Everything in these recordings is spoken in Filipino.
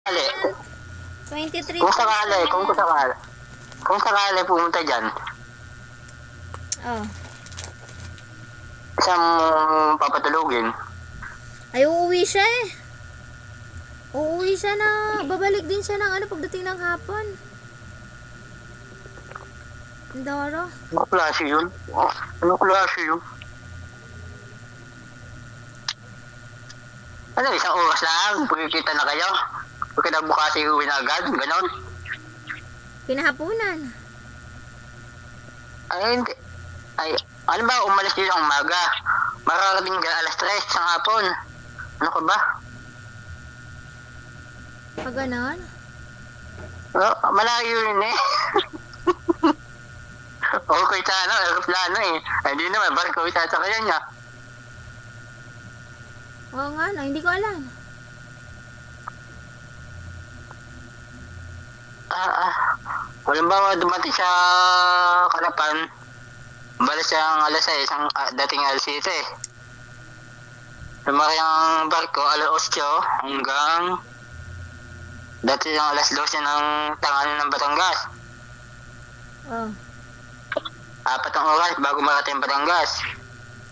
sakali, 23 kung pesos sakali, na kung yan. sakali, kung sakali pumunta dyan, Oh. siyang papatulugin. Ay, uuwi siya eh. Uuwi siya na, babalik din siya ng ano pagdating ng hapon. Doro. Ano klase yun? Ano klase yun? Ano, isang oras lang, pagkikita na kayo. Pagkinabukas iuwi na agad, ganon. Pinahapunan. Ay, hindi. Ay, ano ba, umalis din ang umaga. Mararating ka alas 3 sa hapon. Ano ka ba? Pag ganon. Oh, malayo yun eh. Okay sa ano, aeroplano eh. Ay, hindi naman, barko isasakayan niya. Oo nga, no, hindi ko alam. Halimbawa, dumating sa Kalapan, balas siyang alas 6, ang dating alas 7. Lumaki ang barko, alas 8 hanggang dati ang alas 12 ng tanghali ng Batangas. Oh. 4 ang oras bago marating Batangas.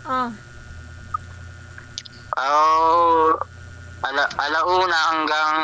Oh. Alauna hanggang